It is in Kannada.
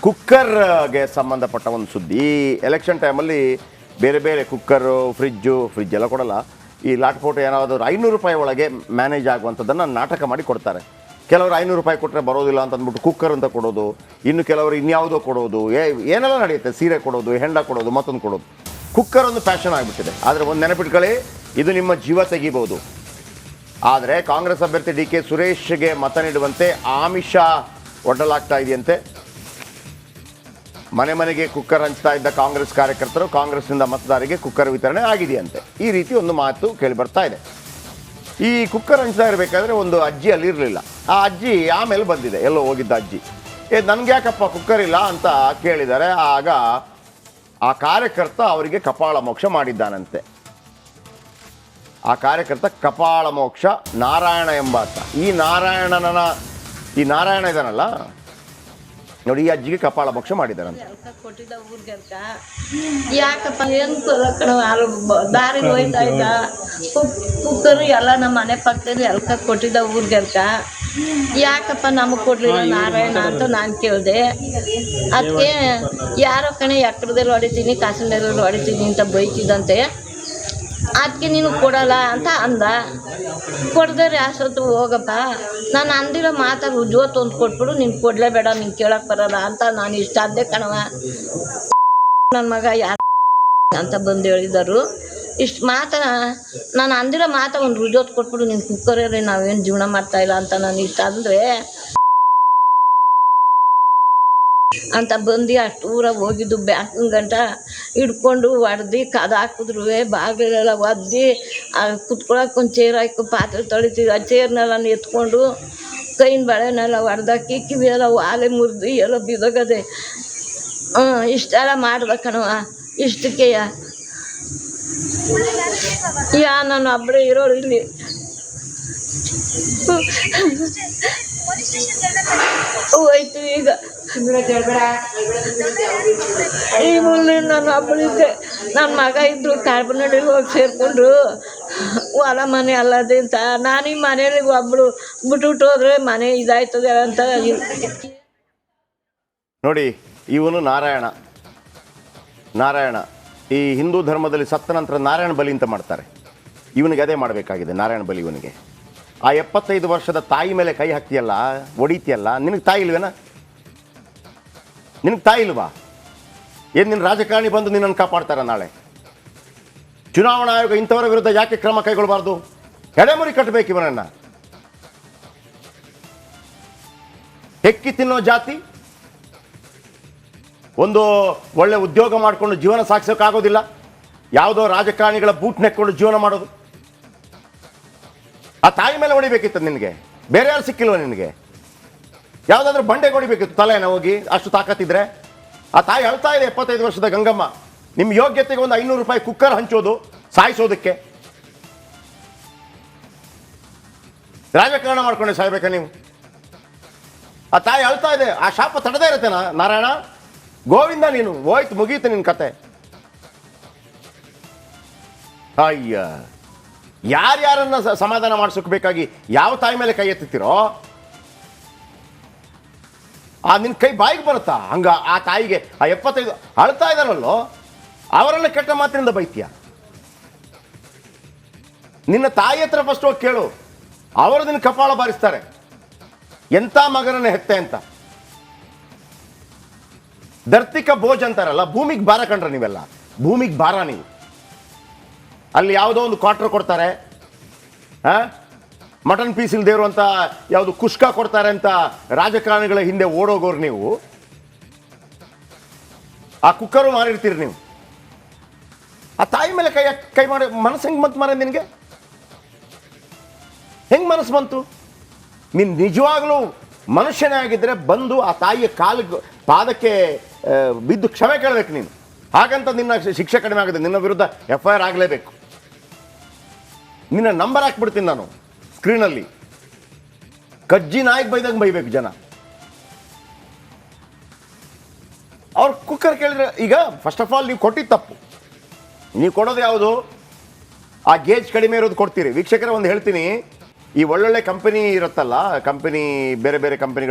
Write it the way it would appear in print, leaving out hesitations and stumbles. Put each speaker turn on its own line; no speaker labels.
ಕುಕ್ಕರ್ಗೆ ಸಂಬಂಧಪಟ್ಟ ಒಂದು ಸುದ್ದಿ. ಈ ಎಲೆಕ್ಷನ್ ಟೈಮಲ್ಲಿ ಬೇರೆ ಬೇರೆ ಕುಕ್ಕರು, ಫ್ರಿಜ್ ಎಲ್ಲ ಕೊಡಲ್ಲ. ಈ ಲಾಟ್ಪೋಟು ಏನಾದರೂ 500 ರೂಪಾಯಿ ಒಳಗೆ ಮ್ಯಾನೇಜ್ ಆಗುವಂಥದ್ದನ್ನು ನಾಟಕ ಮಾಡಿ ಕೊಡ್ತಾರೆ. ಕೆಲವರು 500 ರೂಪಾಯಿ ಕೊಟ್ಟರೆ ಬರೋದಿಲ್ಲ ಅಂತ ಅಂದ್ಬಿಟ್ಟು ಕುಕ್ಕರ್ ಅಂತ ಕೊಡೋದು, ಇನ್ನು ಕೆಲವರು ಇನ್ಯಾವುದೋ ಕೊಡೋದು, ಏನೆಲ್ಲ ನಡೆಯುತ್ತೆ. ಸೀರೆ ಕೊಡೋದು, ಹೆಂಡ ಕೊಡೋದು, ಮತ್ತೊಂದು ಕೊಡೋದು. ಕುಕ್ಕರ್ ಒಂದು ಫ್ಯಾಷನ್ ಆಗಿಬಿಟ್ಟಿದೆ. ಆದರೆ ಒಂದು ನೆನಪಿಟ್ಕೊಳ್ಳಿ, ಇದು ನಿಮ್ಮ ಜೀವ ತೆಗಿಬೋದು. ಆದರೆ ಕಾಂಗ್ರೆಸ್ ಅಭ್ಯರ್ಥಿ ಡಿ ಕೆ ಸುರೇಶ್ಗೆ ಮತ ನೀಡುವಂತೆ ಆಮಿಷ ಒಡ್ಡಲಾಗ್ತಾ ಇದೆಯಂತೆ. ಮನೆ ಮನೆಗೆ ಕುಕ್ಕರ್ ಹಂಚ್ತಾ ಇದ್ದ ಕಾಂಗ್ರೆಸ್ ಕಾರ್ಯಕರ್ತರು ಕಾಂಗ್ರೆಸ್ನಿಂದ ಮತದಾರರಿಗೆ ಕುಕ್ಕರ್ ವಿತರಣೆ ಆಗಿದೆಯಂತೆ. ಈ ರೀತಿ ಒಂದು ಮಾತು ಕೇಳಿ ಬರ್ತಾ ಇದೆ. ಈ ಕುಕ್ಕರ್ ಹಂಚ್ತಾ ಇರಬೇಕಾದ್ರೆ ಒಂದು ಅಜ್ಜಿ ಅಲ್ಲಿರಲಿಲ್ಲ. ಆ ಅಜ್ಜಿ ಆಮೇಲೆ ಬಂದಿದೆ, ಎಲ್ಲೋ ಹೋಗಿದ್ದ ಅಜ್ಜಿ. ನನಗೆ ಯಾಕಪ್ಪ ಕುಕ್ಕರ್ ಇಲ್ಲ ಅಂತ ಕೇಳಿದ್ದಾರೆ. ಆಗ ಆ ಕಾರ್ಯಕರ್ತ ಅವರಿಗೆ ಕಪಾಳ ಮೋಕ್ಷ ಮಾಡಿದ್ದಾನಂತೆ. ಆ ಕಾರ್ಯಕರ್ತ ಕಪಾಳ ಮೋಕ್ಷ ನಾರಾಯಣ ಎಂಬಾತ. ಈ ನಾರಾಯಣ ಇದಾನಲ್ಲ ನೋಡಿ, ಈ ಅಜ್ಜಿಗೆ ಕಪಾಳ ಮೋಕ್ಷ ಮಾಡಿದಾರಂತೆ.
ಯಾಕಪ್ಪ ಏನು ದಾರಿ ಹೋಯ್ತಾ ಇದ್ದ ಕುಕ್ಕರು ಎಲ್ಲ ನಮ್ಮ ಮನೆ ಪಕ್ಕದಲ್ಲಿ ಎಲ್ಕ ಕೊಟ್ಟಿದ್ದ ಊರ್ಗೆಲ್ಕ. ಯಾಕಪ್ಪ ನಮಗೆ ಕೊಡ್ಲಿಲ್ಲ ನಾರಾಯಣ ಅಂತ ನಾನು ಕೇಳಿದೆ. ಅದಕ್ಕೆ ಯಾರೋ ಕಣೆ ಎಕ್ಕಡದಲ್ಲಿ ಹೊಡಿತೀನಿ, ಕಾಸಿನಲ್ಲಿ ಹೊಡಿತೀನಿ ಅಂತ ಬೈತಿದ್ದಂತೆ. ಅದಕ್ಕೆ ನೀನು ಕೊಡಲ್ಲ ಅಂತ ಅಂದ. ಕೊಡ್ದರೆ ಅಷ್ಟೊತ್ತು ಹೋಗಪ್ಪ, ನಾನು ಅಂದಿರೋ ಮಾತಾಗ ಜೋತ್ ಒಂದು ಕೊಟ್ಬಿಡು, ನೀನು ಕೊಡಲೇಬೇಡ, ನೀನು ಕೇಳಕ್ಕೆ ಬರಲ್ಲ ಅಂತ ನಾನು ಇಷ್ಟ ಅಂದೆ ಕಣವ. ನನ್ನ ಮಗ ಯಾರು ಅಂತ ಬಂದು ಹೇಳಿದರು. ಇಷ್ಟು ನಾನು ಅಂದಿರೋ ಮಾತ ಒಂದು ರುಜೋತ್ ಕೊಟ್ಬಿಡು, ನೀನು ಕುಕ್ಕರೇ ನಾವೇನು ಜೀವನ ಮಾಡ್ತಾಯಿಲ್ಲ ಅಂತ ನಾನು ಇಷ್ಟ ಅಂದರೆ ಅಂತ ಬಂದು ಅಷ್ಟು ಊರ ಹೋಗಿದ್ದು. ಬ್ಯಾಂಕಿನ ಗಂಟ ಹಿಡ್ಕೊಂಡು ಹೊಡ್ದು ಕದ ಹಾಕಿದ್ರು, ಬಾಗಿಲೆಲ್ಲ ಒದ್ದು ಕುತ್ಕೊಳಕ್ಕೆ ಒಂದು ಚೇರ್ ಹಾಕಿ ಪಾತ್ರೆ ತೊಳಿತೀವಿ. ಆ ಚೇರ್ನೆಲ್ಲ ಎತ್ಕೊಂಡು ಕೈನ ಬಳೆನೆಲ್ಲ ಹೊಡ್ದಾಕಿ ಕಿವಿಯೆಲ್ಲ ವಾಲೆ ಮುರಿದು ಎಲ್ಲ ಬಿದೋಗದೆ. ಇಷ್ಟೆಲ್ಲ ಮಾಡ್ದ ಕಣವ. ಇಷ್ಟಕ್ಕೆ ನಾನು ಒಬ್ಬರೇ ಇರೋರು ಇಲ್ಲಿ. ಹೋಯ್ತು ಈಗ ಈ ಮುಂದೆ ನಾನು ಒಬ್ಬಳಿದ್ದೆ. ನನ್ನ ಮಗ ಇದ್ರು ಕಾರ್ಬನಡಿ ಹೋಗಿ ಸೇರಿಕೊಂಡ್ರು. ಹೊಲ ಮನೆ ಅಲ್ಲದೆ ಅಂತ ನಾನು ಈ ಮನೇಲಿ ಒಬ್ಬಳು ಬಿಟ್ಬಿಟ್ಟು ಹೋದ್ರೆ ಮನೆ ಇದಾಯ್ತದೆ ಅಂತ.
ನೋಡಿ, ಇವನು ನಾರಾಯಣ ಈ ಹಿಂದೂ ಧರ್ಮದಲ್ಲಿ ಸತ್ತ ನಂತರ ನಾರಾಯಣ ಬಲಿ ಅಂತ ಮಾಡ್ತಾರೆ. ಇವನಿಗೆ ಅದೇ ಮಾಡಬೇಕಾಗಿದೆ, ನಾರಾಯಣ ಬಲಿ ಇವನಿಗೆ. ಆ 75 ವರ್ಷದ ತಾಯಿ ಮೇಲೆ ಕೈ ಹಾಕ್ತಿಯಲ್ಲ, ಹೊಡಿತೀಯಲ್ಲ, ನಿನಗೆ ತಾಯಿ ಇಲ್ವೇನಾ? ನಿನಗೆ ತಾಯಿ ಇಲ್ವಾ? ಏನು ನಿನ್ನ ರಾಜಕಾರಣಿ ಬಂದು ನಿನ್ನನ್ನು ಕಾಪಾಡ್ತಾರ? ನಾಳೆ ಚುನಾವಣಾ ಆಯೋಗ ಇಂಥವರ ವಿರುದ್ಧ ಯಾಕೆ ಕ್ರಮ ಕೈಗೊಳ್ಳಬಾರ್ದು? ಎಡೆಮುರಿ ಕಟ್ಟಬೇಕು ಇವನನ್ನು. ಹೆಕ್ಕಿ ತಿನ್ನೋ ಜಾತಿ, ಒಂದು ಒಳ್ಳೆ ಉದ್ಯೋಗ ಮಾಡಿಕೊಂಡು ಜೀವನ ಸಾಗಿಸೋಕ್ಕಾಗೋದಿಲ್ಲ, ಯಾವುದೋ ರಾಜಕಾರಣಿಗಳ ಬೂಟ್ ನೆಕ್ಕೊಂಡು ಜೀವನ ಮಾಡೋದು. ಆ ತಾಯಿ ಮೇಲೆ ಹೊಡಿಬೇಕಿತ್ತು ನಿನಗೆ, ಬೇರೆ ಯಾರು ಸಿಕ್ಕಿಲ್ವ ನಿನಗೆ? ಯಾವುದಾದ್ರೂ ಬಂಡೆಗೆ ಹೊಡಿಬೇಕಿತ್ತು ತಲೆನ ಹೋಗಿ, ಅಷ್ಟು ತಾಕತ್ತಿದ್ರೆ. ಆ ತಾಯಿ ಅಳ್ತಾ ಇದೆ, 75 ವರ್ಷದ ಗಂಗಮ್ಮ. ನಿಮ್ಮ ಯೋಗ್ಯತೆಗೆ ಒಂದು 500 ರೂಪಾಯಿ ಕುಕ್ಕರ್ ಹಂಚೋದು, ಸಾಯಿಸೋದಕ್ಕೆ ರಾಜಕಾರಣ ಮಾಡ್ಕೊಂಡೆ ಸಾಯ್ಬೇಕಾ ನೀವು? ಆ ತಾಯಿ ಅಳ್ತಾ ಇದೆ, ಆ ಶಾಪ ತಡದೇ ಇರುತ್ತೇನಾ? ನಾರಾಯಣ ಗೋವಿಂದ, ನೀನು ಹೋಯ್ತು, ಮುಗೀತು ನಿನ್ನ ಕತೆ. ಅಯ್ಯ, ಯಾರ್ಯಾರನ್ನ ಸಮಾಧಾನ ಮಾಡಿಸೋಕೆ ಬೇಕಾಗಿ ಯಾವ ತಾಯಿ ಮೇಲೆ ಕೈ ಎತ್ತುತ್ತೀರೋ ಆ ನಿನ್ನ ಕೈ ಬಾಯಿಗೆ ಬರುತ್ತಾ? ಹಂಗ ಆ ತಾಯಿಗೆ ಆ 75 ಅಳ್ತಾ ಇದ್ದಾರಲ್ಲೋ ಅವರನ್ನ ಕೆಟ್ಟ ಮಾತಿನಿಂದ ಬೈತೀಯ. ನಿನ್ನ ತಾಯಿ ಹತ್ರ ಫಸ್ಟ್ ಹೋಗಿ ಕೇಳು, ಅವರು ನಿನ್ನ ಕಪಾಳ ಬಾರಿಸ್ತಾರೆ. ಎಂಥ ಮಗನನ್ನ ಹೆತ್ತೆ ಅಂತ. ಧರ್ತಿಕ ಬೋಜ್ ಅಂತಾರಲ್ಲ, ಭೂಮಿಗೆ ಭಾರ ಕಂಡ್ರೆ ನೀವೆಲ್ಲ, ಭೂಮಿಗೆ ಭಾರ ನೀವು. ಅಲ್ಲಿ ಯಾವುದೋ ಒಂದು ಕ್ವಾರ್ಟರ್ ಕೊಡ್ತಾರೆ, ಮಟನ್ ಪೀಸ್ ಇಲ್ದೇ ಇರುವಂಥ ಯಾವುದು ಕುಷ್ಕ ಕೊಡ್ತಾರೆ ಅಂತ ರಾಜಕಾರಣಿಗಳ ಹಿಂದೆ ಓಡೋಗೋರು ನೀವು. ಆ ಕುಕ್ಕರು ಮಾರಿರ್ತೀರಿ ನೀವು. ಆ ತಾಯಿ ಮೇಲೆ ಕೈ ಮಾಡಿ ಮನಸ್ಸು ಹೆಂಗೆ ಬಂತು ಮಾರ ನಿನಗೆ? ಹೆಂಗೆ ಮನಸ್ಸು ಬಂತು? ನೀನು ನಿಜವಾಗ್ಲೂ ಮನುಷ್ಯನೇ ಆಗಿದ್ದರೆ ಬಂದು ಆ ತಾಯಿಯ ಪಾದಕ್ಕೆ ಬಿದ್ದು ಕ್ಷಮೆ ಕೇಳಬೇಕು ನೀನು. ಹಾಗಂತ ನಿನ್ನ ಶಿಕ್ಷೆ ಕಡಿಮೆ ಆಗಿದೆ, ನಿನ್ನ ವಿರುದ್ಧ FIR ಆಗಲೇಬೇಕು. ನಿನ್ನ ನಂಬರ್ ಹಾಕ್ಬಿಡ್ತೀನಿ ನಾನು ಸ್ಕ್ರೀನಲ್ಲಿ. ಕಜ್ಜಿ ನಾಯಿಗೆ ಬೈದಂಗೆ ಬೈಬೇಕು ಜನ. ಅವ್ರು ಕುಕ್ಕರ್ ಕೇಳಿದ್ರೆ, ಈಗ ಫಸ್ಟ್ ಆಫ್ ಆಲ್ ನೀವು ಕೊಟ್ಟಿದ್ದು ತಪ್ಪು. ನೀವು ಕೊಡೋದು ಯಾವುದು? ಆ ಗೇಜ್ ಕಡಿಮೆ ಇರೋದು ಕೊಡ್ತೀರಿ. ವೀಕ್ಷಕರೇ, ಒಂದು ಹೇಳ್ತೀನಿ, ಈ ಒಳ್ಳೊಳ್ಳೆ ಕಂಪನಿ ಇರುತ್ತಲ್ಲ, ಕಂಪನಿ ಬೇರೆ ಬೇರೆ ಕಂಪನಿಗಳು